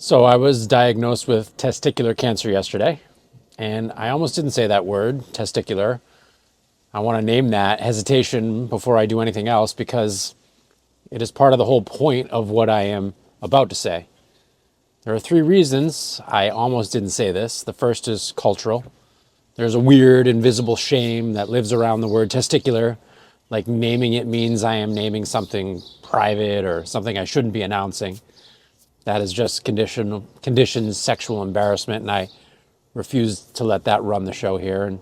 So I was diagnosed with testicular cancer yesterday, and I almost didn't say that word, testicular. I want to name that hesitation before I do anything else because it is part of the whole point of what I am about to say. There are three reasons I almost didn't say this. The first is cultural. There's a weird, invisible shame that lives around the word testicular, like naming it means I am naming something private or something I shouldn't be announcing. That is just conditioned sexual embarrassment, and I refuse to let that run the show here. And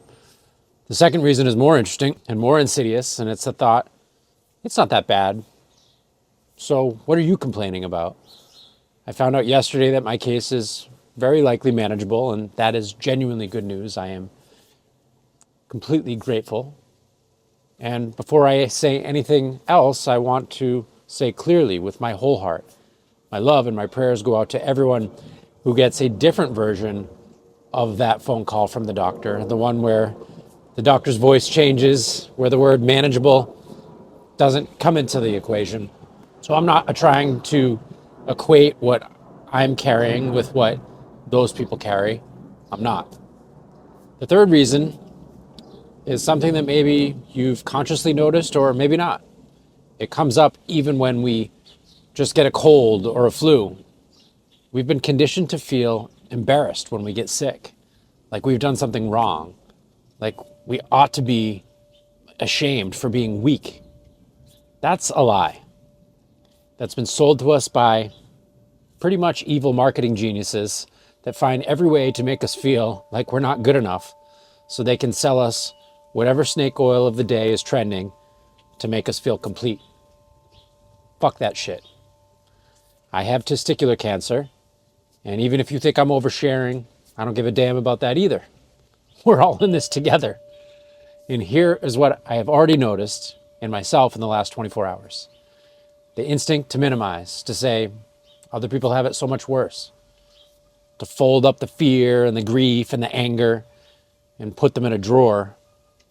the second reason is more interesting and more insidious, and it's the thought, it's not that bad. So what are you complaining about? I found out yesterday that my case is very likely manageable, and that is genuinely good news. I am completely grateful. And before I say anything else, I want to say clearly with my whole heart, my love and my prayers go out to everyone who gets a different version of that phone call from the doctor, the one where the doctor's voice changes, where the word manageable doesn't come into the equation. So I'm not trying to equate what I'm carrying with what those people carry. I'm not. The third reason is something that maybe you've consciously noticed or maybe not. It comes up even when we just get a cold or a flu. We've been conditioned to feel embarrassed when we get sick, like we've done something wrong, like we ought to be ashamed for being weak. That's a lie that's been sold to us by pretty much evil marketing geniuses that find every way to make us feel like we're not good enough so they can sell us whatever snake oil of the day is trending to make us feel complete. Fuck that shit. I have testicular cancer, and even if you think I'm oversharing, I don't give a damn about that either. We're all in this together. And here is what I have already noticed in myself in the last 24 hours. The instinct to minimize, to say, other people have it so much worse. To fold up the fear and the grief and the anger and put them in a drawer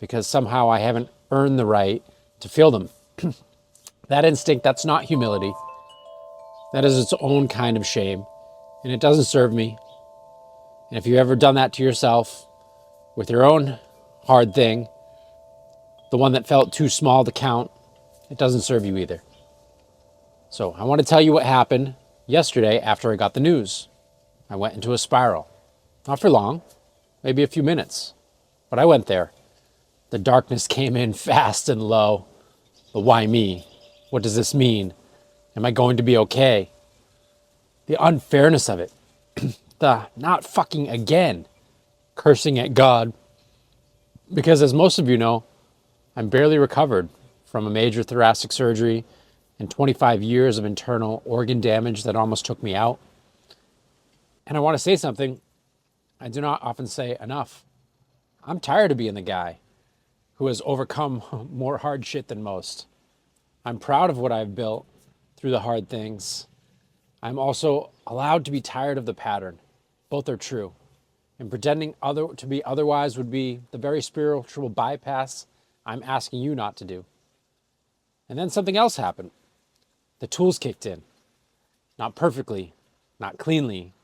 because somehow I haven't earned the right to feel them. That instinct, that's not humility. That is its own kind of shame, and it doesn't serve me. And if you've ever done that to yourself with your own hard thing, the one that felt too small to count, it doesn't serve you either. So I want to tell you what happened yesterday after I got the news. I went into a spiral. Not for long, maybe a few minutes, but I went there. The darkness came in fast and low. The why me? What does this mean? Am I going to be okay? The unfairness of it. The not fucking again. Cursing at God. Because as most of you know, I'm barely recovered from a major thoracic surgery and 25 years of internal organ damage that almost took me out. And I want to say something I do not often say enough. I'm tired of being the guy who has overcome more hard shit than most. I'm proud of what I've built through the hard things. I'm also allowed to be tired of the pattern. Both are true. And pretending to be otherwise would be the very spiritual bypass I'm asking you not to do. And then something else happened. The tools kicked in. Not perfectly, not cleanly,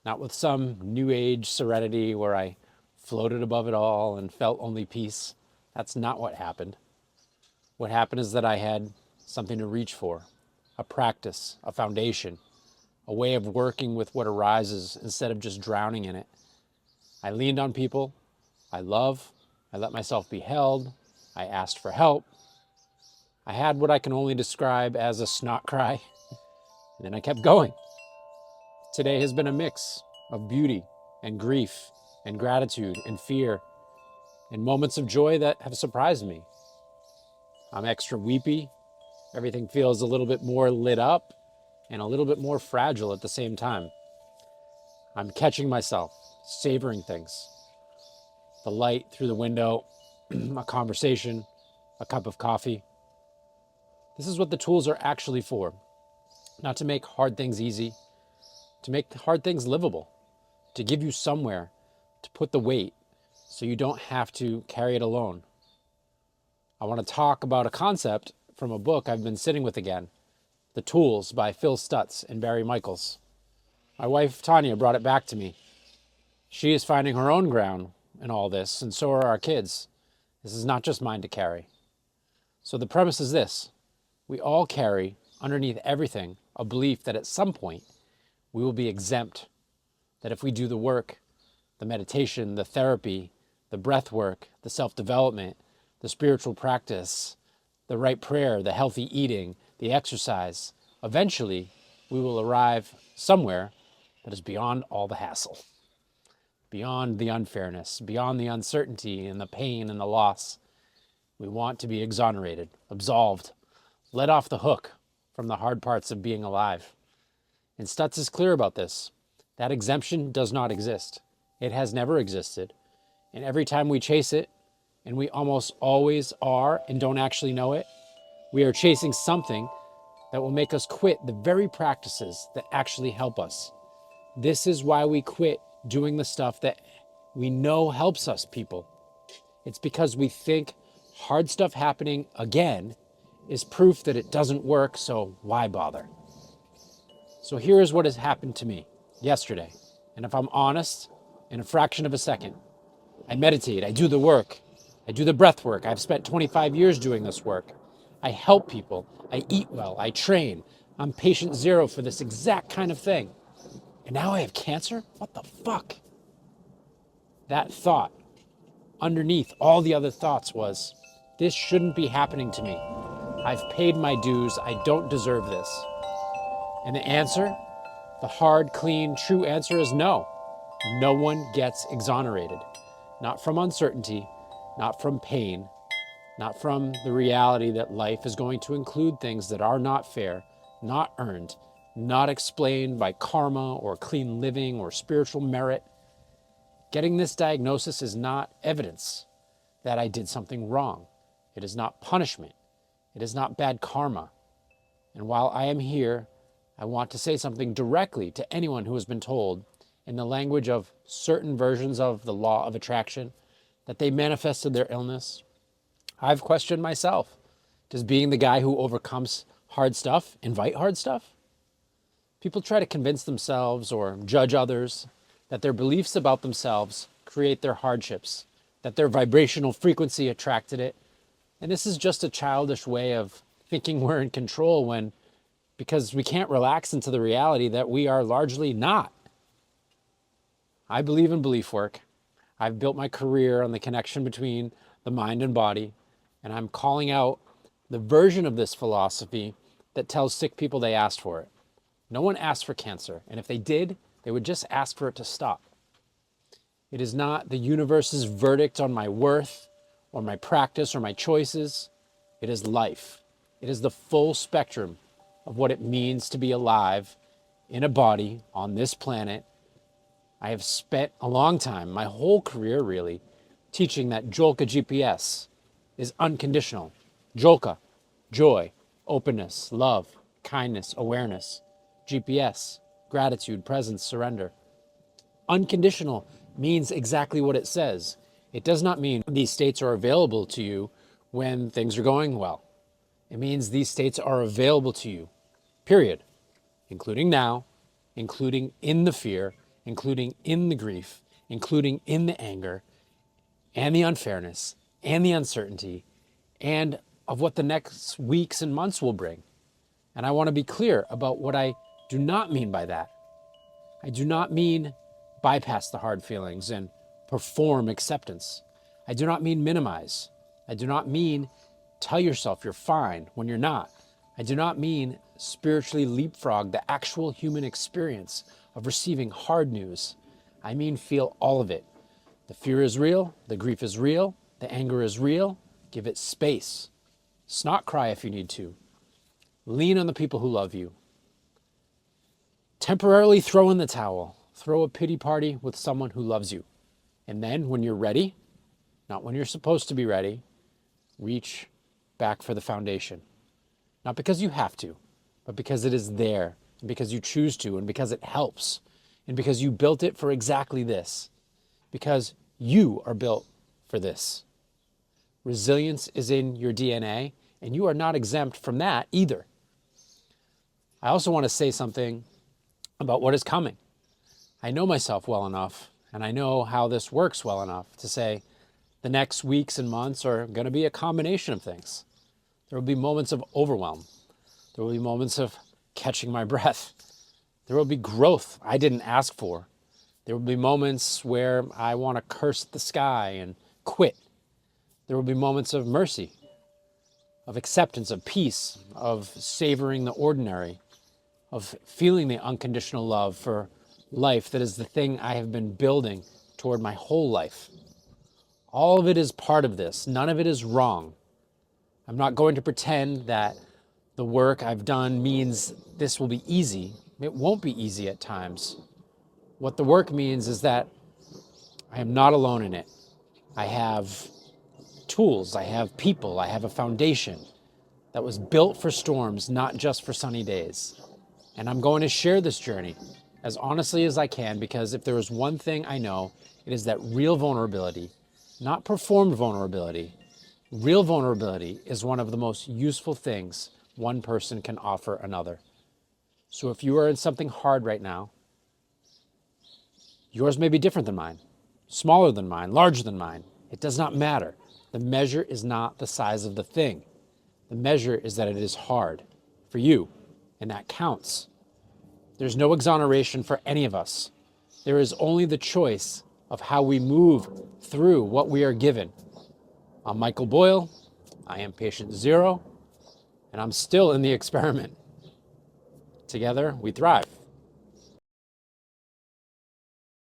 not with some new age serenity where I floated above it all and felt only peace. That's not what happened. What happened is that I had something to reach for, a practice, a foundation, a way of working with what arises instead of just drowning in it. I leaned on people I love. I let myself be held. I asked for help. I had what I can only describe as a snot cry, and then I kept going. Today has been a mix of beauty and grief and gratitude and fear and moments of joy that have surprised me. I'm extra weepy. Everything feels a little bit more lit up and a little bit more fragile at the same time. I'm catching myself, savoring things. The light through the window, a conversation, a cup of coffee. This is what the tools are actually for. Not to make hard things easy, to make hard things livable, to give you somewhere to put the weight so you don't have to carry it alone. I want to talk about a concept from a book I've been sitting with again, The Tools by Phil Stutz and Barry Michaels. My wife, Tanya, brought it back to me. She is finding her own ground in all this, and so are our kids. This is not just mine to carry. So the premise is this. We all carry, underneath everything, a belief that at some point we will be exempt, that if we do the work, the meditation, the therapy, the breath work, the self-development, the spiritual practice, the right prayer, the healthy eating, the exercise, eventually we will arrive somewhere that is beyond all the hassle, beyond the unfairness, beyond the uncertainty and the pain and the loss. We want to be exonerated, absolved, let off the hook from the hard parts of being alive. And Stutz is clear about this. That exemption does not exist. It has never existed. And every time we chase it, and we almost always are and don't actually know it, we are chasing something that will make us quit the very practices that actually help us. This is why we quit doing the stuff that we know helps us, people. It's because we think hard stuff happening again is proof that it doesn't work, so why bother? So here is what has happened to me yesterday. And if I'm honest, in a fraction of a second, I meditate, I do the work, I do the breath work. I've spent 25 years doing this work. I help people, I eat well, I train. I'm patient zero for this exact kind of thing. And now I have cancer? What the fuck? That thought, underneath all the other thoughts, was, this shouldn't be happening to me. I've paid my dues, I don't deserve this. And the answer, the hard, clean, true answer is no. No one gets exonerated. Not from uncertainty, not from pain, not from the reality that life is going to include things that are not fair, not earned, not explained by karma or clean living or spiritual merit. Getting this diagnosis is not evidence that I did something wrong. It is not punishment. It is not bad karma. And while I am here, I want to say something directly to anyone who has been told, in the language of certain versions of the law of attraction, that they manifested their illness. I've questioned myself. Does being the guy who overcomes hard stuff invite hard stuff? People try to convince themselves or judge others that their beliefs about themselves create their hardships, that their vibrational frequency attracted it. And this is just a childish way of thinking we're in control because we can't relax into the reality that we are largely not. I believe in belief work. I've built my career on the connection between the mind and body, and I'm calling out the version of this philosophy that tells sick people they asked for it. No one asked for cancer, and if they did, they would just ask for it to stop. It is not the universe's verdict on my worth or my practice or my choices. It is life. It is the full spectrum of what it means to be alive in a body on this planet. I have spent a long time, my whole career really, teaching that Jolka GPS is unconditional. Jolka, joy, openness, love, kindness, awareness. GPS, gratitude, presence, surrender. Unconditional means exactly what it says. It does not mean these states are available to you when things are going well. It means these states are available to you, period. Including now, including in the fear, including in the grief, including in the anger, and the unfairness, and the uncertainty, and of what the next weeks and months will bring. And I want to be clear about what I do not mean by that. I do not mean bypass the hard feelings and perform acceptance. I do not mean minimize. I do not mean tell yourself you're fine when you're not. I do not mean spiritually leapfrog the actual human experience of receiving hard news. I mean feel all of it. The fear is real, the grief is real, the anger is real. Give it space. Snot cry if you need to. Lean on the people who love you. Temporarily throw in the towel. Throw a pity party with someone who loves you. And then when you're ready, not when you're supposed to be ready, reach back for the foundation. Not because you have to, but because it is there, and because you choose to, and because it helps, and because you built it for exactly this. Because you are built for this. Resilience is in your DNA, and you are not exempt from that either. I also want to say something about what is coming. I know myself well enough, and I know how this works well enough to say the next weeks and months are going to be a combination of things. There will be moments of overwhelm. There will be moments of catching my breath. There will be growth I didn't ask for. There will be moments where I want to curse the sky and quit. There will be moments of mercy, of acceptance, of peace, of savoring the ordinary, of feeling the unconditional love for life that is the thing I have been building toward my whole life. All of it is part of this. None of it is wrong. I'm not going to pretend that the work I've done means this will be easy. It won't be easy at times. What the work means is that I am not alone in it. I have tools, I have people, I have a foundation that was built for storms, not just for sunny days. And I'm going to share this journey as honestly as I can, because if there is one thing I know, it is that real vulnerability, not performed vulnerability, real vulnerability is one of the most useful things one person can offer another. So if you are in something hard right now, yours may be different than mine, smaller than mine, larger than mine. It does not matter. The measure is not the size of the thing. The measure is that it is hard for you, and that counts. There's no exoneration for any of us. There is only the choice of how we move through what we are given. I'm Michael Boyle. I am patient zero, and I'm still in the experiment. Together, we thrive.